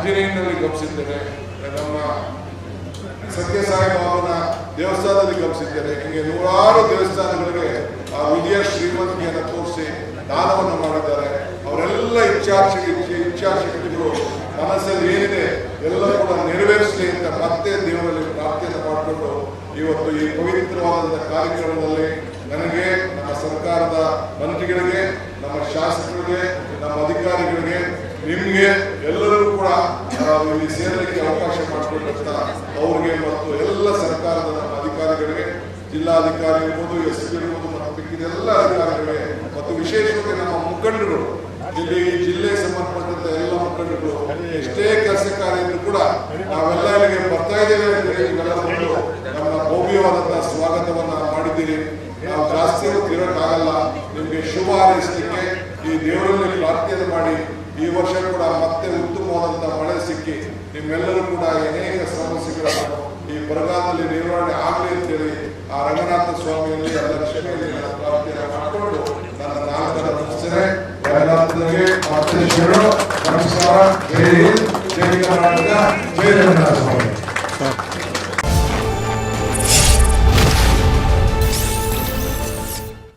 ಆಂಜನೇಯನಲ್ಲಿ ಗಮನಿಸಿದ್ದೇನೆ, ನಮ್ಮ ಸತ್ಯಸಾಯಿ ಬಾಬನ ದೇವಸ್ಥಾನದಲ್ಲಿ ಗಮನಿಸಿದ್ದೇನೆ. ಹೀಗೆ ನೂರಾರು ದೇವಸ್ಥಾನಗಳಿಗೆ ಆ ವಿಜಯ ಶ್ರೀಮಂತಿಯನ್ನು ತೋರಿಸಿ ದಾನವನ್ನು ಮಾಡಿದ್ದಾರೆ. ಅವರೆಲ್ಲ ಇಚ್ಛಾಶಕ್ತಿಗಳು ಮನಸ್ಸಲ್ಲಿ ಏನಿದೆ ಎಲ್ಲ ಕೂಡ ನೆರವೇರಿಸಲಿ ಅಂತ ಮತ್ತೆ ದೇವರಲ್ಲಿ ಪ್ರಾರ್ಥನೆ ಮಾಡಿಕೊಂಡು ಇವತ್ತು ಈ ಪವಿತ್ರವಾದ ಕಾರ್ಯಕ್ರಮದಲ್ಲಿ ನನಗೆ, ನಮ್ಮ ಸರ್ಕಾರದ ಮಂತ್ರಿಗಳಿಗೆ, ನಮ್ಮ ಶಾಸಕರಿಗೆ, ನಮ್ಮ ಅಧಿಕಾರಿಗಳಿಗೆ, ನಿಮಗೆ ಎಲ್ಲರಿಗೂ ಕೂಡ ಇಲ್ಲಿ ಸೇರಲಿಕ್ಕೆ ಅವಕಾಶ ಮಾಡಿಕೊಟ್ಟಂತ ಅವ್ರಿಗೆ ಮತ್ತು ಎಲ್ಲ ಸರ್ಕಾರದ ನಮ್ಮ ಅಧಿಕಾರಿಗಳಿಗೆ, ಜಿಲ್ಲಾಧಿಕಾರಿ ಇರ್ಬೋದು, ಎಸ್ ಪಿ ಇರ್ಬೋದು, ಮತ್ತು ಎಲ್ಲ ಅಧಿಕಾರಿಗಳಿಗೆ ಮತ್ತು ವಿಶೇಷವಾಗಿ ನಮ್ಮ ಮುಖಂಡರು, ಜಿಲ್ಲೆಗೆ ಸಂಬಂಧಪಟ್ಟಂತ ಎಲ್ಲ ಮುಖಂಡರು ಎಷ್ಟೇ ಕೆಲಸ ಕಾರ್ಯ ಇದ್ರು ಕೂಡ ನಾವೆಲ್ಲ ಇಲ್ಲಿಗೆ ಬರ್ತಾ ಇದ್ದೇವೆ ಅಂದರೆ ಇವೆಲ್ಲ ಬಂದು ನಮ್ಮ ಭವ್ಯವಾದಂತಹ ಸ್ವಾಗತವನ್ನ ಮಾಡಿದ್ದೀರಿ. ನಾವು ಜಾಸ್ತಿ ಇರೋಕ್ಕಾಗಲ್ಲ. ನಿಮಗೆ ಶುಭ ಹಾರೈಸಲಿಕ್ಕೆ ಈ ದೇವರಲ್ಲಿ ಪ್ರಾರ್ಥನೆ ಮಾಡಿ ಈ ವರ್ಷ ಕೂಡ ಮತ್ತೆ ಉತ್ತಮವಾದಂತಹ ಮಳೆ ಸಿಕ್ಕಿ ನಿಮ್ಮೆಲ್ಲರೂ ಕೂಡ ಅನೇಕ ಸಮಸ್ಯೆಗಳನ್ನು ಈ ಬರಗಾಲದಲ್ಲಿ ನಿರ್ವಹಣೆ ಆಗಲಿ ಅಂತೇಳಿ ಆ ರಂಗನಾಥ ಸ್ವಾಮಿಯಲ್ಲಿ ಲಕ್ಷ್ಮಿಯಲ್ಲಿ ಪ್ರಾರ್ಥನೆ ಮಾಡಿಕೊಂಡು ನನ್ನ ನಾಲ್ಕರ ಮುಗಿಸ್ತೇನೆ. ನಮಸ್ಕಾರ. ಜೈ ಹಿಂದ್, ಜೈ ಕರ್ನಾಟಕ, ಜೈ ರಂಗನಾಥ ಸ್ವಾಮಿ.